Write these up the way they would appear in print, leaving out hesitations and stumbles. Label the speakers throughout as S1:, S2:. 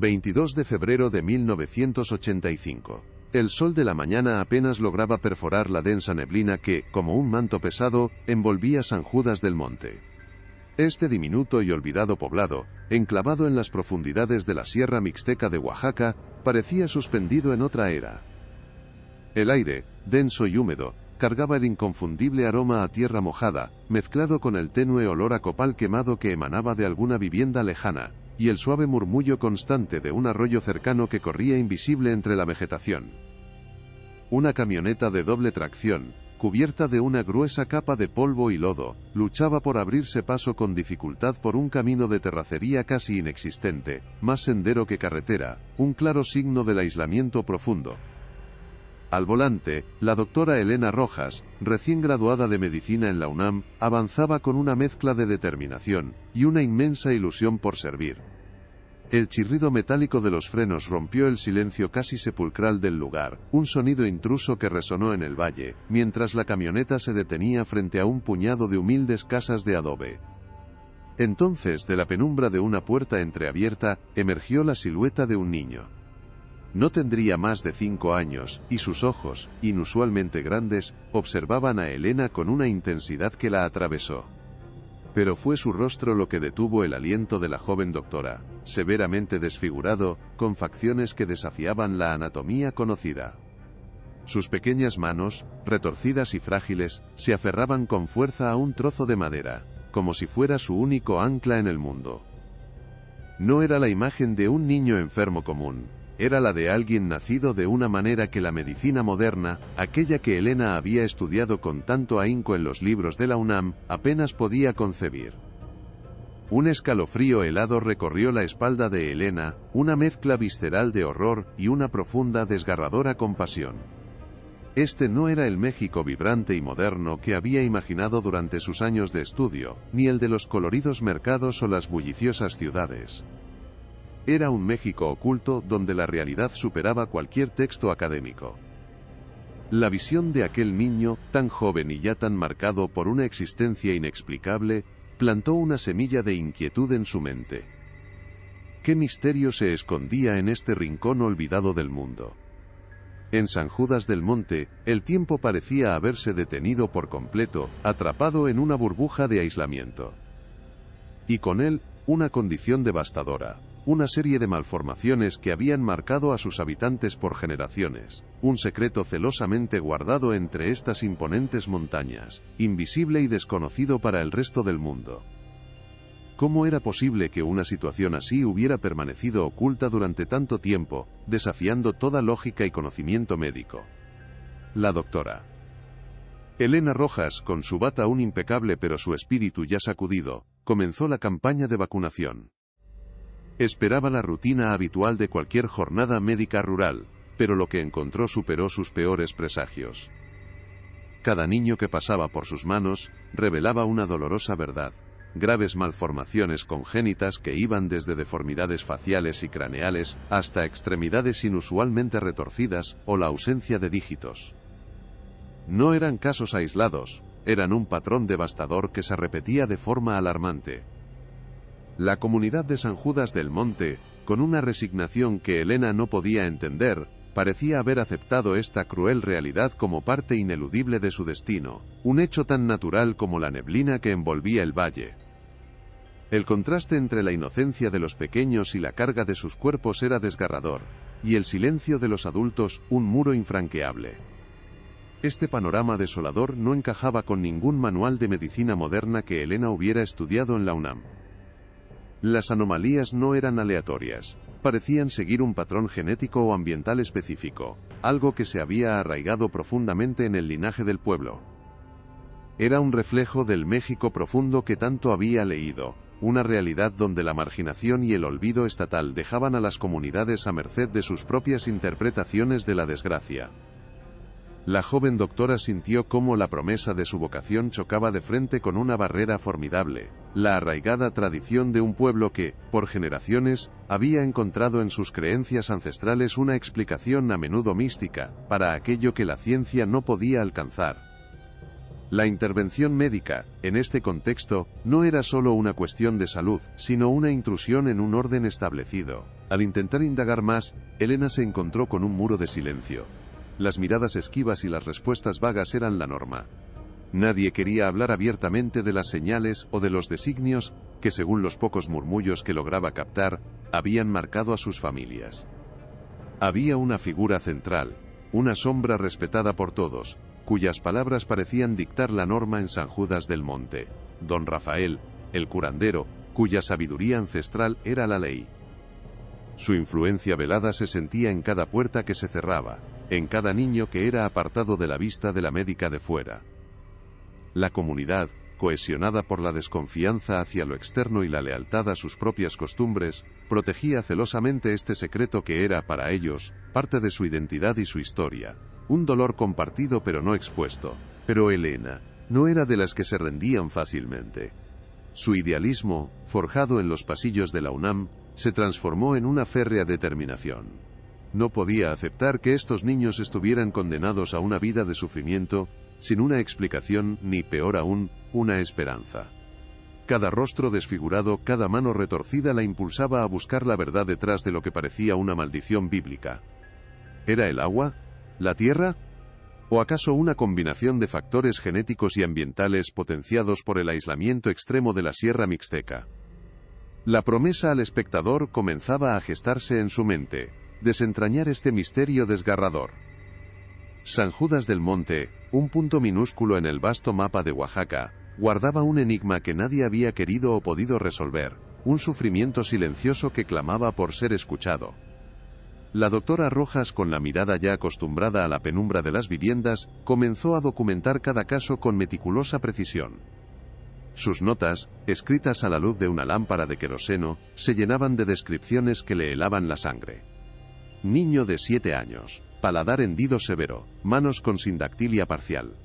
S1: 22 de febrero de 1985. El sol de la mañana apenas lograba perforar la densa neblina que, como un manto pesado, envolvía San Judas del Monte. Este diminuto y olvidado poblado, enclavado en las profundidades de la Sierra Mixteca de Oaxaca, parecía suspendido en otra era. El aire, denso y húmedo, cargaba el inconfundible aroma a tierra mojada, mezclado con el tenue olor a copal quemado que emanaba de alguna vivienda lejana, y el suave murmullo constante de un arroyo cercano que corría invisible entre la vegetación. Una camioneta de doble tracción, cubierta de una gruesa capa de polvo y lodo, luchaba por abrirse paso con dificultad por un camino de terracería casi inexistente, más sendero que carretera, un claro signo del aislamiento profundo. Al volante, la doctora Elena Rojas, recién graduada de medicina en la UNAM, avanzaba con una mezcla de determinación y una inmensa ilusión por servir. El chirrido metálico de los frenos rompió el silencio casi sepulcral del lugar, un sonido intruso que resonó en el valle, mientras la camioneta se detenía frente a un puñado de humildes casas de adobe. Entonces, de la penumbra de una puerta entreabierta, emergió la silueta de un niño. No tendría más de 5 años, y sus ojos, inusualmente grandes, observaban a Elena con una intensidad que la atravesó. Pero fue su rostro lo que detuvo el aliento de la joven doctora, severamente desfigurado, con facciones que desafiaban la anatomía conocida. Sus pequeñas manos, retorcidas y frágiles, se aferraban con fuerza a un trozo de madera, como si fuera su único ancla en el mundo. No era la imagen de un niño enfermo común. Era la de alguien nacido de una manera que la medicina moderna, aquella que Elena había estudiado con tanto ahínco en los libros de la UNAM, apenas podía concebir. Un escalofrío helado recorrió la espalda de Elena, una mezcla visceral de horror y una profunda, desgarradora compasión. Este no era el México vibrante y moderno que había imaginado durante sus años de estudio, ni el de los coloridos mercados o las bulliciosas ciudades. Era un México oculto donde la realidad superaba cualquier texto académico. La visión de aquel niño, tan joven y ya tan marcado por una existencia inexplicable, plantó una semilla de inquietud en su mente. ¿Qué misterio se escondía en este rincón olvidado del mundo? En San Judas del Monte, el tiempo parecía haberse detenido por completo, atrapado en una burbuja de aislamiento. Y con él, una condición devastadora. Una serie de malformaciones que habían marcado a sus habitantes por generaciones, un secreto celosamente guardado entre estas imponentes montañas, invisible y desconocido para el resto del mundo. ¿Cómo era posible que una situación así hubiera permanecido oculta durante tanto tiempo, desafiando toda lógica y conocimiento médico? La doctora Elena Rojas, con su bata aún impecable pero su espíritu ya sacudido, comenzó la campaña de vacunación. Esperaba la rutina habitual de cualquier jornada médica rural, pero lo que encontró superó sus peores presagios. Cada niño que pasaba por sus manos, revelaba una dolorosa verdad, graves malformaciones congénitas que iban desde deformidades faciales y craneales, hasta extremidades inusualmente retorcidas, o la ausencia de dígitos. No eran casos aislados, eran un patrón devastador que se repetía de forma alarmante. La comunidad de San Judas del Monte, con una resignación que Elena no podía entender, parecía haber aceptado esta cruel realidad como parte ineludible de su destino, un hecho tan natural como la neblina que envolvía el valle. El contraste entre la inocencia de los pequeños y la carga de sus cuerpos era desgarrador, y el silencio de los adultos, un muro infranqueable. Este panorama desolador no encajaba con ningún manual de medicina moderna que Elena hubiera estudiado en la UNAM. Las anomalías no eran aleatorias, parecían seguir un patrón genético o ambiental específico, algo que se había arraigado profundamente en el linaje del pueblo. Era un reflejo del México profundo que tanto había leído, una realidad donde la marginación y el olvido estatal dejaban a las comunidades a merced de sus propias interpretaciones de la desgracia. La joven doctora sintió cómo la promesa de su vocación chocaba de frente con una barrera formidable, la arraigada tradición de un pueblo que, por generaciones, había encontrado en sus creencias ancestrales una explicación a menudo mística, para aquello que la ciencia no podía alcanzar. La intervención médica, en este contexto, no era solo una cuestión de salud, sino una intrusión en un orden establecido. Al intentar indagar más, Elena se encontró con un muro de silencio. Las miradas esquivas y las respuestas vagas eran la norma. Nadie quería hablar abiertamente de las señales o de los designios que, según los pocos murmullos que lograba captar, habían marcado a sus familias. Había una figura central, una sombra respetada por todos, cuyas palabras parecían dictar la norma en San Judas del Monte: Don Rafael, el curandero, cuya sabiduría ancestral era la ley. Su influencia velada se sentía en cada puerta que se cerraba, en cada niño que era apartado de la vista de la médica de fuera. La comunidad, cohesionada por la desconfianza hacia lo externo y la lealtad a sus propias costumbres, protegía celosamente este secreto que era, para ellos, parte de su identidad y su historia. Un dolor compartido pero no expuesto. Pero Elena no era de las que se rendían fácilmente. Su idealismo, forjado en los pasillos de la UNAM, se transformó en una férrea determinación. No podía aceptar que estos niños estuvieran condenados a una vida de sufrimiento, sin una explicación ni, peor aún, una esperanza. Cada rostro desfigurado, cada mano retorcida la impulsaba a buscar la verdad detrás de lo que parecía una maldición bíblica. ¿Era el agua? ¿La tierra? ¿O acaso una combinación de factores genéticos y ambientales potenciados por el aislamiento extremo de la Sierra Mixteca? La promesa al espectador comenzaba a gestarse en su mente: desentrañar este misterio desgarrador. San Judas del Monte, un punto minúsculo en el vasto mapa de Oaxaca, guardaba un enigma que nadie había querido o podido resolver, un sufrimiento silencioso que clamaba por ser escuchado. La doctora Rojas, con la mirada ya acostumbrada a la penumbra de las viviendas, comenzó a documentar cada caso con meticulosa precisión. Sus notas, escritas a la luz de una lámpara de queroseno, se llenaban de descripciones que le helaban la sangre. Niño de 7 años, paladar hendido severo, manos con sindactilia parcial.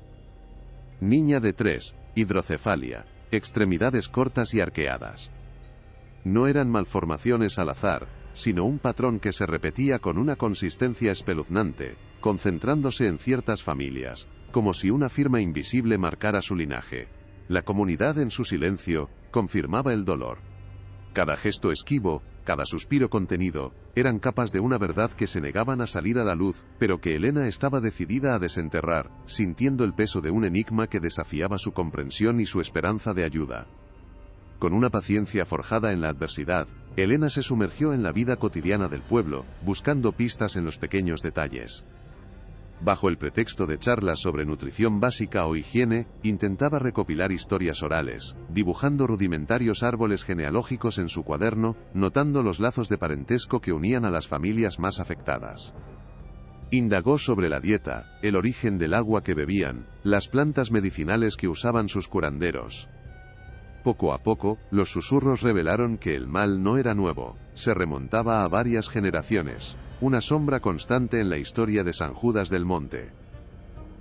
S1: Niña de 3, hidrocefalia, extremidades cortas y arqueadas. No eran malformaciones al azar, sino un patrón que se repetía con una consistencia espeluznante, concentrándose en ciertas familias, como si una firma invisible marcara su linaje. La comunidad, en su silencio, confirmaba el dolor. Cada gesto esquivo, cada suspiro contenido, eran capas de una verdad que se negaban a salir a la luz, pero que Elena estaba decidida a desenterrar, sintiendo el peso de un enigma que desafiaba su comprensión y su esperanza de ayuda. Con una paciencia forjada en la adversidad, Elena se sumergió en la vida cotidiana del pueblo, buscando pistas en los pequeños detalles. Bajo el pretexto de charlas sobre nutrición básica o higiene, intentaba recopilar historias orales, dibujando rudimentarios árboles genealógicos en su cuaderno, notando los lazos de parentesco que unían a las familias más afectadas. Indagó sobre la dieta, el origen del agua que bebían, las plantas medicinales que usaban sus curanderos. Poco a poco, los susurros revelaron que el mal no era nuevo, se remontaba a varias generaciones, una sombra constante en la historia de San Judas del Monte.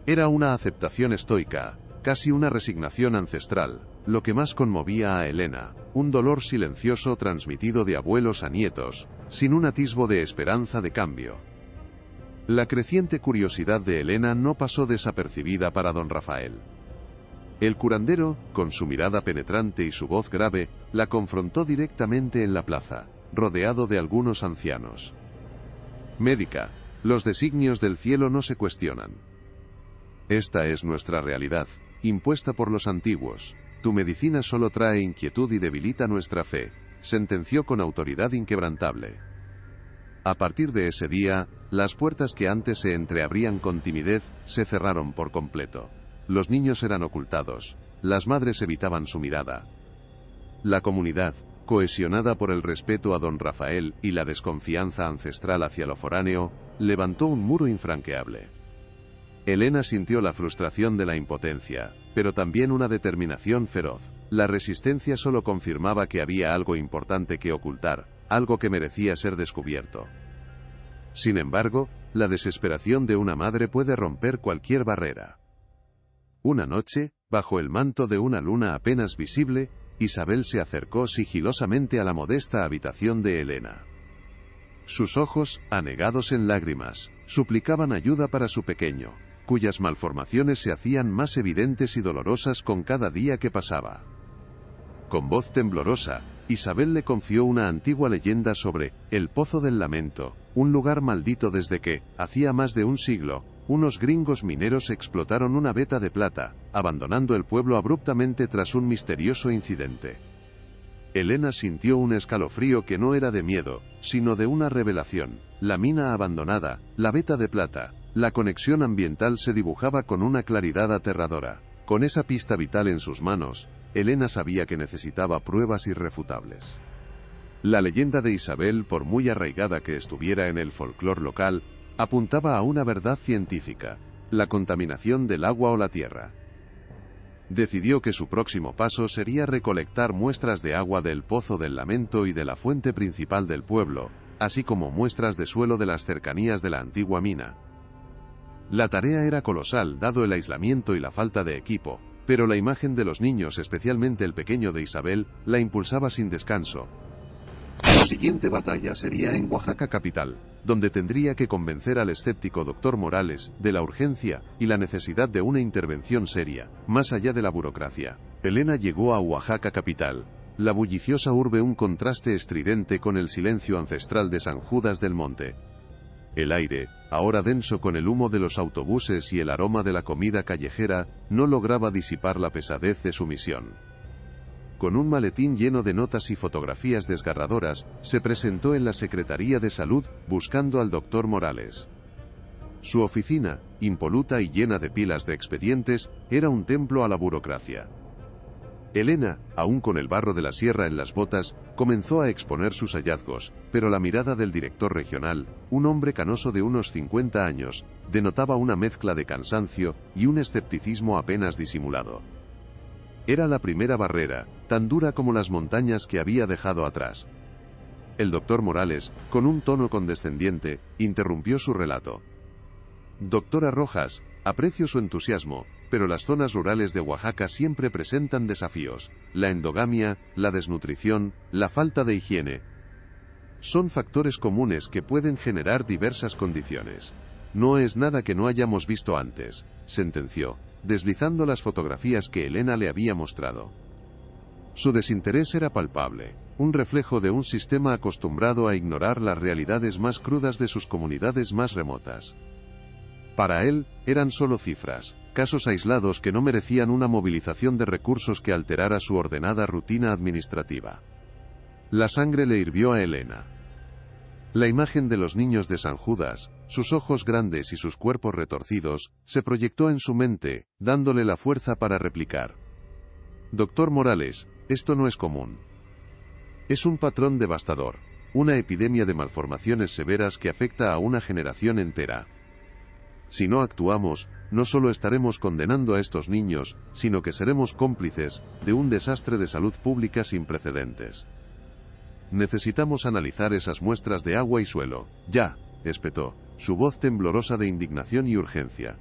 S1: Era una aceptación estoica, casi una resignación ancestral, lo que más conmovía a Elena, un dolor silencioso transmitido de abuelos a nietos, sin un atisbo de esperanza de cambio. La creciente curiosidad de Elena no pasó desapercibida para don Rafael. El curandero, con su mirada penetrante y su voz grave, la confrontó directamente en la plaza, rodeado de algunos ancianos. Médica, los designios del cielo no se cuestionan. Esta es nuestra realidad, impuesta por los antiguos. Tu medicina solo trae inquietud y debilita nuestra fe, sentenció con autoridad inquebrantable. A partir de ese día, las puertas que antes se entreabrían con timidez, se cerraron por completo. Los niños eran ocultados, las madres evitaban su mirada. La comunidad, cohesionada por el respeto a don Rafael y la desconfianza ancestral hacia lo foráneo, levantó un muro infranqueable. Elena sintió la frustración de la impotencia, pero también una determinación feroz. La resistencia solo confirmaba que había algo importante que ocultar, algo que merecía ser descubierto. Sin embargo, la desesperación de una madre puede romper cualquier barrera. Una noche, bajo el manto de una luna apenas visible, Isabel se acercó sigilosamente a la modesta habitación de Elena. Sus ojos, anegados en lágrimas, suplicaban ayuda para su pequeño. cuyas malformaciones se hacían más evidentes y dolorosas con cada día que pasaba. Con voz temblorosa, Isabel le confió una antigua leyenda sobre el Pozo del Lamento, un lugar maldito desde que, hacía más de un siglo, unos gringos mineros explotaron una veta de plata, abandonando el pueblo abruptamente tras un misterioso incidente. Elena sintió un escalofrío que no era de miedo, sino de una revelación. La mina abandonada, la veta de plata, la conexión ambiental se dibujaba con una claridad aterradora. Con esa pista vital en sus manos, Elena sabía que necesitaba pruebas irrefutables. La leyenda de Isabel, por muy arraigada que estuviera en el folclore local, apuntaba a una verdad científica: la contaminación del agua o la tierra. Decidió que su próximo paso sería recolectar muestras de agua del Pozo del Lamento y de la fuente principal del pueblo, así como muestras de suelo de las cercanías de la antigua mina. La tarea era colosal dado el aislamiento y la falta de equipo, pero la imagen de los niños, especialmente el pequeño de Isabel, la impulsaba sin descanso. Su siguiente batalla sería en Oaxaca capital, donde tendría que convencer al escéptico Dr. Morales de la urgencia y la necesidad de una intervención seria, más allá de la burocracia. Elena llegó a Oaxaca capital, la bulliciosa urbe, un contraste estridente con el silencio ancestral de San Judas del Monte. El aire, ahora denso con el humo de los autobuses y el aroma de la comida callejera, no lograba disipar la pesadez de su misión. Con un maletín lleno de notas y fotografías desgarradoras, se presentó en la Secretaría de Salud, buscando al Dr. Morales. Su oficina, impoluta y llena de pilas de expedientes, era un templo a la burocracia. Elena, aún con el barro de la sierra en las botas, comenzó a exponer sus hallazgos, pero la mirada del director regional, un hombre canoso de unos 50 años, denotaba una mezcla de cansancio y un escepticismo apenas disimulado. Era la primera barrera, tan dura como las montañas que había dejado atrás. El doctor Morales, con un tono condescendiente, interrumpió su relato. Doctora Rojas, aprecio su entusiasmo, pero las zonas rurales de Oaxaca siempre presentan desafíos: la endogamia, la desnutrición, la falta de higiene. Son factores comunes que pueden generar diversas condiciones. No es nada que no hayamos visto antes, sentenció, deslizando las fotografías que Elena le había mostrado. Su desinterés era palpable, un reflejo de un sistema acostumbrado a ignorar las realidades más crudas de sus comunidades más remotas. Para él, eran solo cifras, casos aislados que no merecían una movilización de recursos que alterara su ordenada rutina administrativa. La sangre le hirvió a Elena. La imagen de los niños de San Judas, sus ojos grandes y sus cuerpos retorcidos, se proyectó en su mente, dándole la fuerza para replicar. Doctor Morales, esto no es común. Es un patrón devastador, una epidemia de malformaciones severas que afecta a una generación entera. Si no actuamos, no solo estaremos condenando a estos niños, sino que seremos cómplices de un desastre de salud pública sin precedentes. Necesitamos analizar esas muestras de agua y suelo, ya, espetó, su voz temblorosa de indignación y urgencia.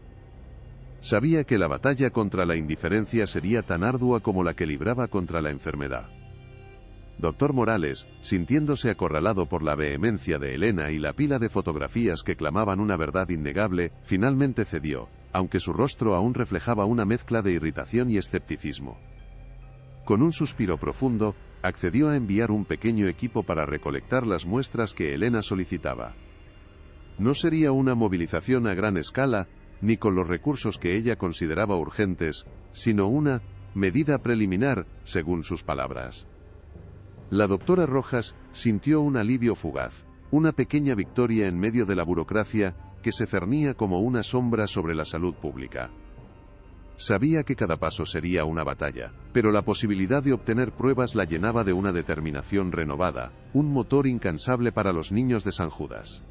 S1: Sabía que la batalla contra la indiferencia sería tan ardua como la que libraba contra la enfermedad. Doctor Morales, sintiéndose acorralado por la vehemencia de Elena y la pila de fotografías que clamaban una verdad innegable, finalmente cedió, aunque su rostro aún reflejaba una mezcla de irritación y escepticismo. Con un suspiro profundo, accedió a enviar un pequeño equipo para recolectar las muestras que Elena solicitaba. No sería una movilización a gran escala, ni con los recursos que ella consideraba urgentes, sino una medida preliminar, según sus palabras. La doctora Rojas sintió un alivio fugaz, una pequeña victoria en medio de la burocracia que se cernía como una sombra sobre la salud pública. Sabía que cada paso sería una batalla, pero la posibilidad de obtener pruebas la llenaba de una determinación renovada, un motor incansable para los niños de San Judas.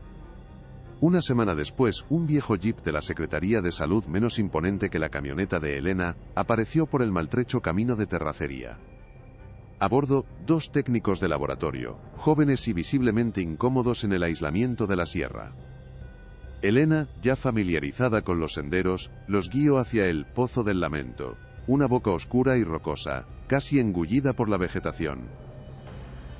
S1: Una semana después, un viejo jeep de la Secretaría de Salud, menos imponente que la camioneta de Elena, apareció por el maltrecho camino de terracería. A bordo, 2 técnicos de laboratorio, jóvenes y visiblemente incómodos en el aislamiento de la sierra. Elena, ya familiarizada con los senderos, los guió hacia el Pozo del Lamento, una boca oscura y rocosa, casi engullida por la vegetación.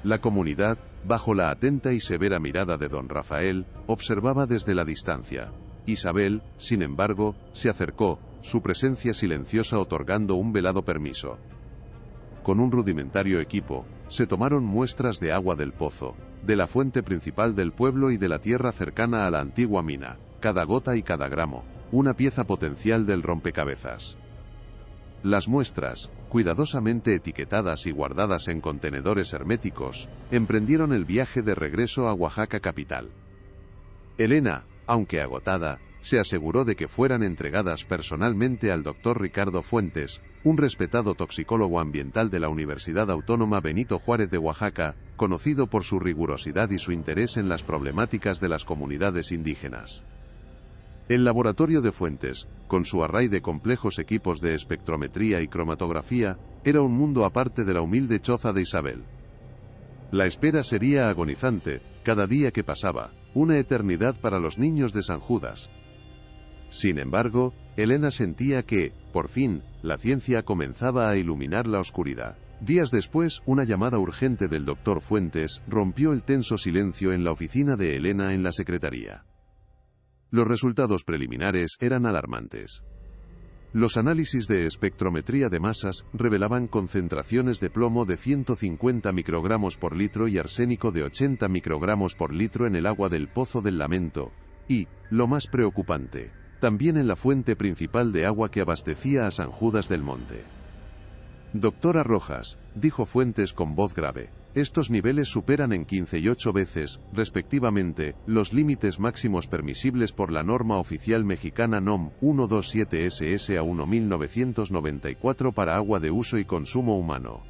S1: La comunidad, bajo la atenta y severa mirada de don Rafael, observaba desde la distancia, Isabel, sin embargo, se acercó, su presencia silenciosa otorgando un velado permiso. Con un rudimentario equipo, se tomaron muestras de agua del pozo, de la fuente principal del pueblo y de la tierra cercana a la antigua mina, cada gota y cada gramo, una pieza potencial del rompecabezas. Las muestras, cuidadosamente etiquetadas y guardadas en contenedores herméticos, emprendieron el viaje de regreso a Oaxaca capital. Elena, aunque agotada, se aseguró de que fueran entregadas personalmente al Dr. Ricardo Fuentes, un respetado toxicólogo ambiental de la Universidad Autónoma Benito Juárez de Oaxaca, conocido por su rigurosidad y su interés en las problemáticas de las comunidades indígenas. El laboratorio de Fuentes, con su array de complejos equipos de espectrometría y cromatografía, era un mundo aparte de la humilde choza de Isabel. La espera sería agonizante, cada día que pasaba, una eternidad para los niños de San Judas. Sin embargo, Elena sentía que, por fin, la ciencia comenzaba a iluminar la oscuridad. Días después, una llamada urgente del Dr. Fuentes rompió el tenso silencio en la oficina de Elena en la secretaría. Los resultados preliminares eran alarmantes. Los análisis de espectrometría de masas revelaban concentraciones de plomo de 150 microgramos por litro y arsénico de 80 microgramos por litro en el agua del Pozo del Lamento, y, lo más preocupante, también en la fuente principal de agua que abastecía a San Judas del Monte. Doctora Rojas, dijo Fuentes con voz grave, estos niveles superan en 15 y 8 veces, respectivamente, los límites máximos permisibles por la norma oficial mexicana NOM 127SS a 1994 para agua de uso y consumo humano.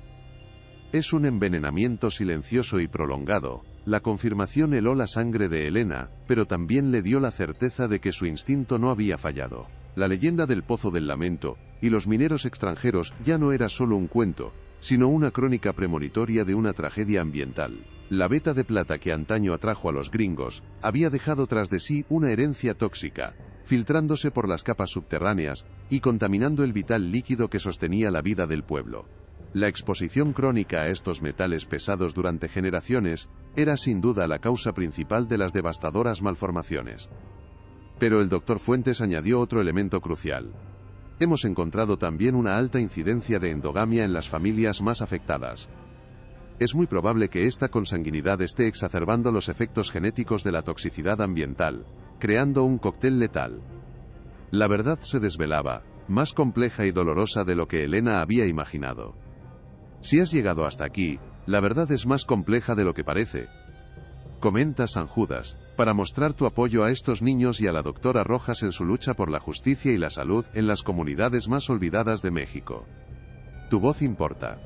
S1: Es un envenenamiento silencioso y prolongado. La confirmación heló la sangre de Elena, pero también le dio la certeza de que su instinto no había fallado. La leyenda del Pozo del Lamento y los mineros extranjeros ya no era solo un cuento, sino una crónica premonitoria de una tragedia ambiental. La veta de plata que antaño atrajo a los gringos había dejado tras de sí una herencia tóxica, filtrándose por las capas subterráneas y contaminando el vital líquido que sostenía la vida del pueblo. La exposición crónica a estos metales pesados durante generaciones era sin duda la causa principal de las devastadoras malformaciones. Pero el Dr. Fuentes añadió otro elemento crucial. Hemos encontrado también una alta incidencia de endogamia en las familias más afectadas. Es muy probable que esta consanguinidad esté exacerbando los efectos genéticos de la toxicidad ambiental, creando un cóctel letal. La verdad se desvelaba, más compleja y dolorosa de lo que Elena había imaginado. Si has llegado hasta aquí, la verdad es más compleja de lo que parece. Comenta San Judas, para mostrar tu apoyo a estos niños y a la doctora Rojas en su lucha por la justicia y la salud en las comunidades más olvidadas de México. Tu voz importa.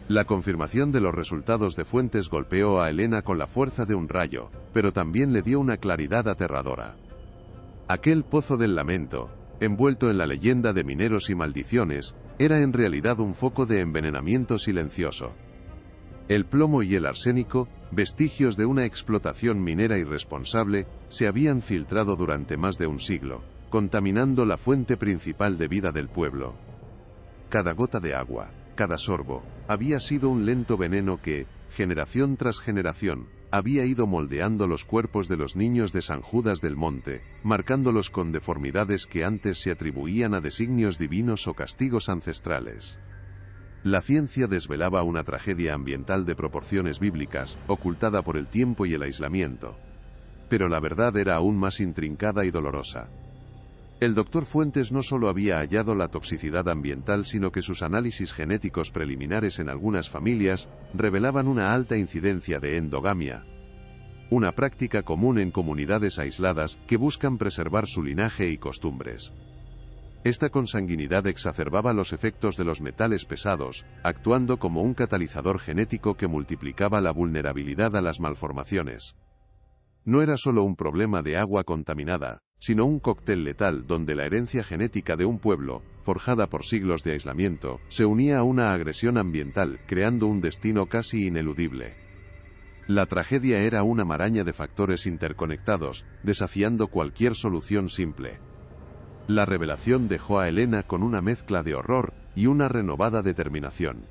S1: La confirmación de los resultados de Fuentes golpeó a Elena con la fuerza de un rayo, pero también le dio una claridad aterradora. Aquel Pozo del Lamento, envuelto en la leyenda de mineros y maldiciones, era en realidad un foco de envenenamiento silencioso. El plomo y el arsénico, vestigios de una explotación minera irresponsable, se habían filtrado durante más de un siglo, contaminando la fuente principal de vida del pueblo. Cada gota de agua, cada sorbo, había sido un lento veneno que, generación tras generación, había ido moldeando los cuerpos de los niños de San Judas del Monte, marcándolos con deformidades que antes se atribuían a designios divinos o castigos ancestrales. La ciencia desvelaba una tragedia ambiental de proporciones bíblicas, ocultada por el tiempo y el aislamiento. Pero la verdad era aún más intrincada y dolorosa. El Dr. Fuentes no solo había hallado la toxicidad ambiental, sino que sus análisis genéticos preliminares en algunas familias revelaban una alta incidencia de endogamia, una práctica común en comunidades aisladas que buscan preservar su linaje y costumbres. Esta consanguinidad exacerbaba los efectos de los metales pesados, actuando como un catalizador genético que multiplicaba la vulnerabilidad a las malformaciones. No era solo un problema de agua contaminada, sino un cóctel letal donde la herencia genética de un pueblo, forjada por siglos de aislamiento, se unía a una agresión ambiental, creando un destino casi ineludible. La tragedia era una maraña de factores interconectados, desafiando cualquier solución simple. La revelación dejó a Elena con una mezcla de horror y una renovada determinación.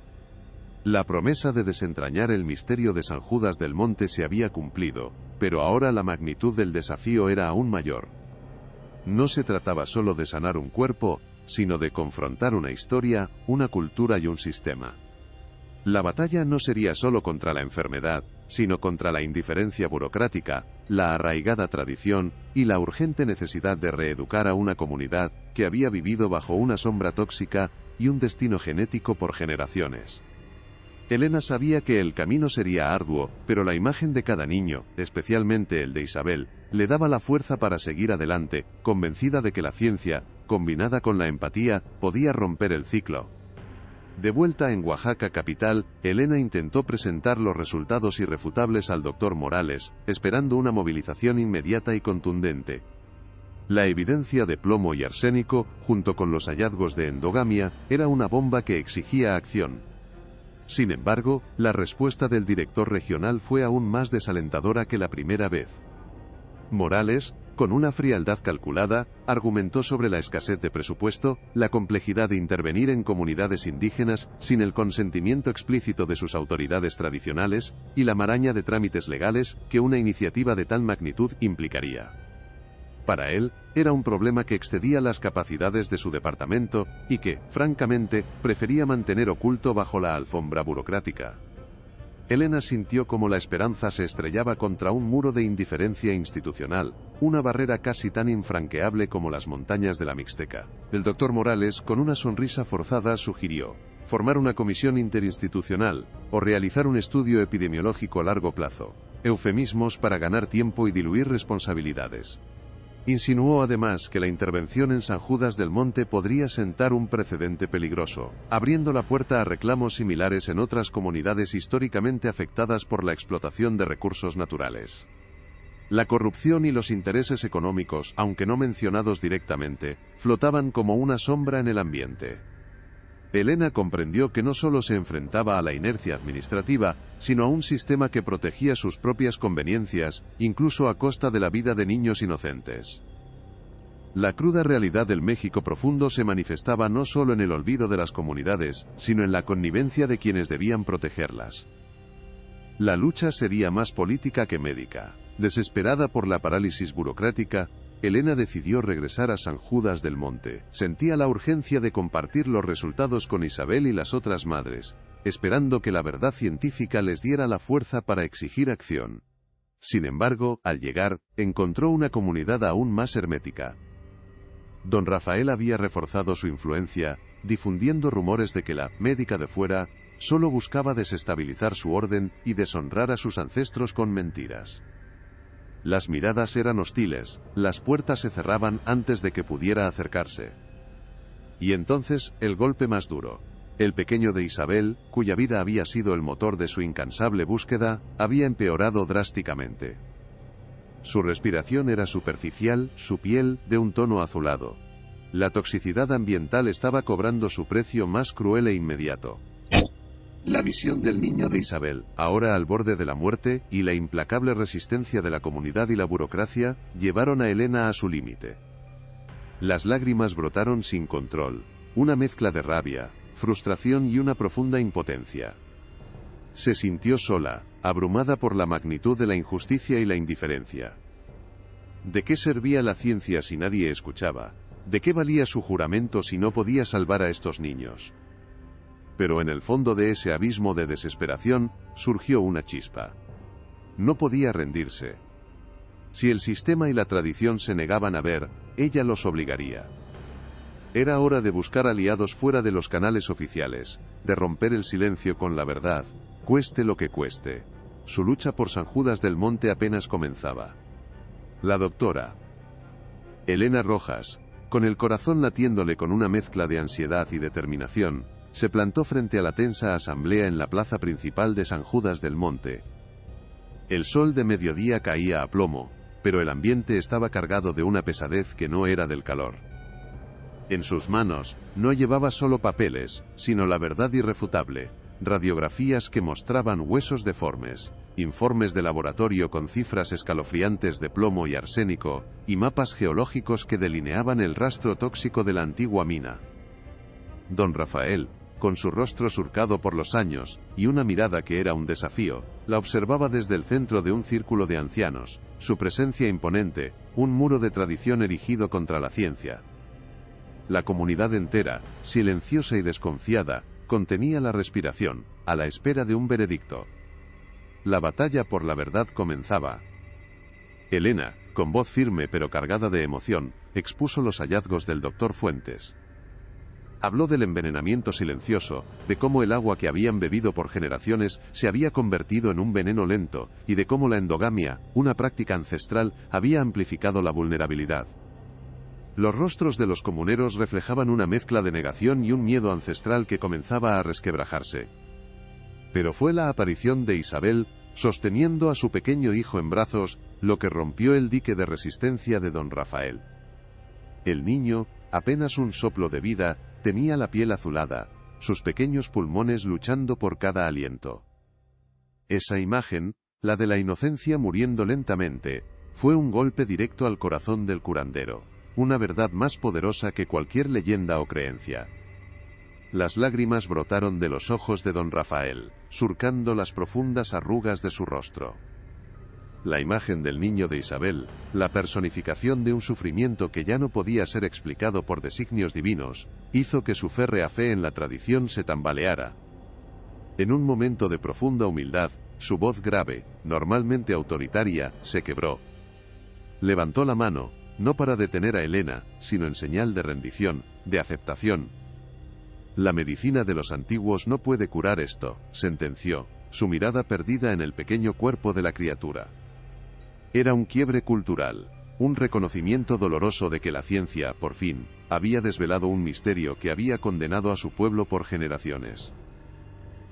S1: La promesa de desentrañar el misterio de San Judas del Monte se había cumplido, pero ahora la magnitud del desafío era aún mayor. No se trataba solo de sanar un cuerpo, sino de confrontar una historia, una cultura y un sistema. La batalla no sería solo contra la enfermedad, sino contra la indiferencia burocrática, la arraigada tradición y la urgente necesidad de reeducar a una comunidad que había vivido bajo una sombra tóxica y un destino genético por generaciones. Elena sabía que el camino sería arduo, pero la imagen de cada niño, especialmente el de Isabel, le daba la fuerza para seguir adelante, convencida de que la ciencia, combinada con la empatía, podía romper el ciclo. De vuelta en Oaxaca capital, Elena intentó presentar los resultados irrefutables al doctor Morales, esperando una movilización inmediata y contundente. La evidencia de plomo y arsénico, junto con los hallazgos de endogamia, era una bomba que exigía acción. Sin embargo, la respuesta del director regional fue aún más desalentadora que la primera vez. Morales, con una frialdad calculada, argumentó sobre la escasez de presupuesto, la complejidad de intervenir en comunidades indígenas sin el consentimiento explícito de sus autoridades tradicionales, y la maraña de trámites legales que una iniciativa de tal magnitud implicaría. Para él, era un problema que excedía las capacidades de su departamento y que, francamente, prefería mantener oculto bajo la alfombra burocrática. Elena sintió como la esperanza se estrellaba contra un muro de indiferencia institucional, una barrera casi tan infranqueable como las montañas de la Mixteca. El doctor Morales, con una sonrisa forzada, sugirió formar una comisión interinstitucional o realizar un estudio epidemiológico a largo plazo, eufemismos para ganar tiempo y diluir responsabilidades. Insinuó además que la intervención en San Judas del Monte podría sentar un precedente peligroso, abriendo la puerta a reclamos similares en otras comunidades históricamente afectadas por la explotación de recursos naturales. La corrupción y los intereses económicos, aunque no mencionados directamente, flotaban como una sombra en el ambiente. Elena comprendió que no solo se enfrentaba a la inercia administrativa, sino a un sistema que protegía sus propias conveniencias, incluso a costa de la vida de niños inocentes. La cruda realidad del México profundo se manifestaba no solo en el olvido de las comunidades, sino en la connivencia de quienes debían protegerlas. La lucha sería más política que médica. Desesperada por la parálisis burocrática, Elena decidió regresar a San Judas del Monte. Sentía la urgencia de compartir los resultados con Isabel y las otras madres, esperando que la verdad científica les diera la fuerza para exigir acción. Sin embargo, al llegar, encontró una comunidad aún más hermética. Don Rafael había reforzado su influencia, difundiendo rumores de que la médica de fuera solo buscaba desestabilizar su orden y deshonrar a sus ancestros con mentiras. Las miradas eran hostiles, las puertas se cerraban antes de que pudiera acercarse. Y entonces, el golpe más duro. El pequeño de Isabel, cuya vida había sido el motor de su incansable búsqueda, había empeorado drásticamente. Su respiración era superficial, su piel, de un tono azulado. La toxicidad ambiental estaba cobrando su precio más cruel e inmediato. La visión del niño de Isabel, ahora al borde de la muerte, y la implacable resistencia de la comunidad y la burocracia, llevaron a Elena a su límite. Las lágrimas brotaron sin control, una mezcla de rabia, frustración y una profunda impotencia. Se sintió sola, abrumada por la magnitud de la injusticia y la indiferencia. ¿De qué servía la ciencia si nadie escuchaba? ¿De qué valía su juramento si no podía salvar a estos niños? Pero en el fondo de ese abismo de desesperación, surgió una chispa. No podía rendirse. Si el sistema y la tradición se negaban a ver, ella los obligaría. Era hora de buscar aliados fuera de los canales oficiales, de romper el silencio con la verdad, cueste lo que cueste. Su lucha por San Judas del Monte apenas comenzaba. La doctora Elena Rojas, con el corazón latiéndole con una mezcla de ansiedad y determinación, se plantó frente a la tensa asamblea en la plaza principal de San Judas del Monte. El sol de mediodía caía a plomo, pero el ambiente estaba cargado de una pesadez que no era del calor. En sus manos, no llevaba solo papeles, sino la verdad irrefutable, radiografías que mostraban huesos deformes, informes de laboratorio con cifras escalofriantes de plomo y arsénico, y mapas geológicos que delineaban el rastro tóxico de la antigua mina. Don Rafael, con su rostro surcado por los años, y una mirada que era un desafío, la observaba desde el centro de un círculo de ancianos. Su presencia imponente, un muro de tradición erigido contra la ciencia. La comunidad entera, silenciosa y desconfiada, contenía la respiración, a la espera de un veredicto. La batalla por la verdad comenzaba. Elena, con voz firme pero cargada de emoción, expuso los hallazgos del Dr. Fuentes. Habló del envenenamiento silencioso, de cómo el agua que habían bebido por generaciones se había convertido en un veneno lento, y de cómo la endogamia, una práctica ancestral, había amplificado la vulnerabilidad. Los rostros de los comuneros reflejaban una mezcla de negación y un miedo ancestral que comenzaba a resquebrajarse. Pero fue la aparición de Isabel, sosteniendo a su pequeño hijo en brazos, lo que rompió el dique de resistencia de don Rafael. El niño, apenas un soplo de vida, tenía la piel azulada, sus pequeños pulmones luchando por cada aliento. Esa imagen, la de la inocencia muriendo lentamente, fue un golpe directo al corazón del curandero, una verdad más poderosa que cualquier leyenda o creencia. Las lágrimas brotaron de los ojos de don Rafael, surcando las profundas arrugas de su rostro. La imagen del niño de Isabel, la personificación de un sufrimiento que ya no podía ser explicado por designios divinos, hizo que su férrea fe en la tradición se tambaleara. En un momento de profunda humildad, su voz grave, normalmente autoritaria, se quebró. Levantó la mano, no para detener a Elena, sino en señal de rendición, de aceptación. La medicina de los antiguos no puede curar esto, sentenció, su mirada perdida en el pequeño cuerpo de la criatura. Era un quiebre cultural, un reconocimiento doloroso de que la ciencia, por fin, había desvelado un misterio que había condenado a su pueblo por generaciones.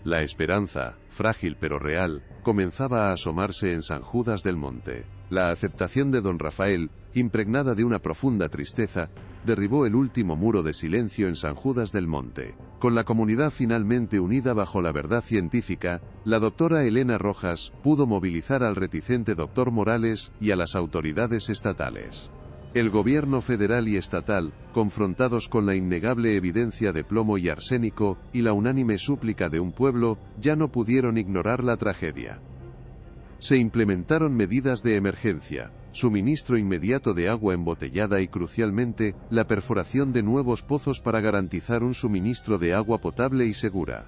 S1: La esperanza, frágil pero real, comenzaba a asomarse en San Judas del Monte. La aceptación de don Rafael, impregnada de una profunda tristeza, derribó el último muro de silencio en San Judas del Monte. Con la comunidad finalmente unida bajo la verdad científica, la doctora Elena Rojas pudo movilizar al reticente doctor Morales y a las autoridades estatales. El gobierno federal y estatal, confrontados con la innegable evidencia de plomo y arsénico, y la unánime súplica de un pueblo, ya no pudieron ignorar la tragedia. Se implementaron medidas de emergencia, suministro inmediato de agua embotellada y, crucialmente, la perforación de nuevos pozos para garantizar un suministro de agua potable y segura.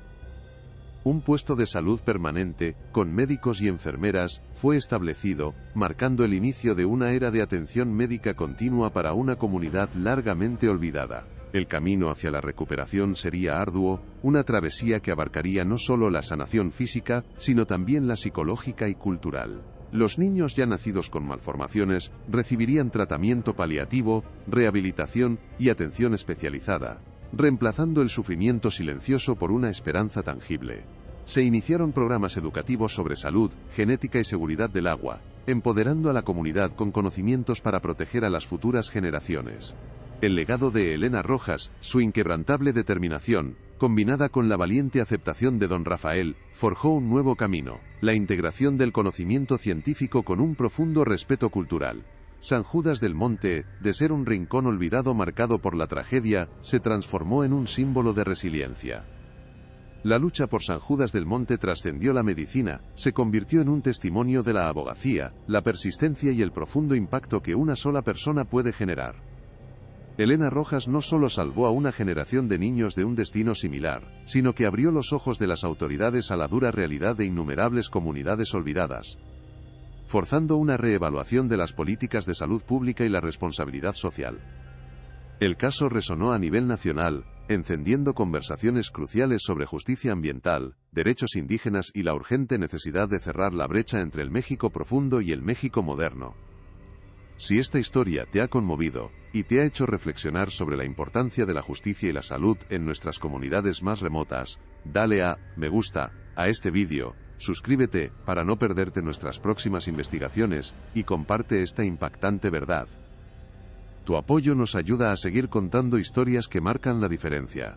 S1: Un puesto de salud permanente, con médicos y enfermeras, fue establecido, marcando el inicio de una era de atención médica continua para una comunidad largamente olvidada. El camino hacia la recuperación sería arduo, una travesía que abarcaría no solo la sanación física, sino también la psicológica y cultural. Los niños ya nacidos con malformaciones recibirían tratamiento paliativo, rehabilitación y atención especializada, reemplazando el sufrimiento silencioso por una esperanza tangible. Se iniciaron programas educativos sobre salud, genética y seguridad del agua, empoderando a la comunidad con conocimientos para proteger a las futuras generaciones. El legado de Elena Rojas, su inquebrantable determinación, combinada con la valiente aceptación de don Rafael, forjó un nuevo camino, la integración del conocimiento científico con un profundo respeto cultural. San Judas del Monte, de ser un rincón olvidado marcado por la tragedia, se transformó en un símbolo de resiliencia. La lucha por San Judas del Monte trascendió la medicina, se convirtió en un testimonio de la abogacía, la persistencia y el profundo impacto que una sola persona puede generar. Elena Rojas no solo salvó a una generación de niños de un destino similar, sino que abrió los ojos de las autoridades a la dura realidad de innumerables comunidades olvidadas, forzando una reevaluación de las políticas de salud pública y la responsabilidad social. El caso resonó a nivel nacional, encendiendo conversaciones cruciales sobre justicia ambiental, derechos indígenas y la urgente necesidad de cerrar la brecha entre el México profundo y el México moderno. Si esta historia te ha conmovido y te ha hecho reflexionar sobre la importancia de la justicia y la salud en nuestras comunidades más remotas, dale a me gusta a este vídeo, suscríbete para no perderte nuestras próximas investigaciones y comparte esta impactante verdad. Tu apoyo nos ayuda a seguir contando historias que marcan la diferencia.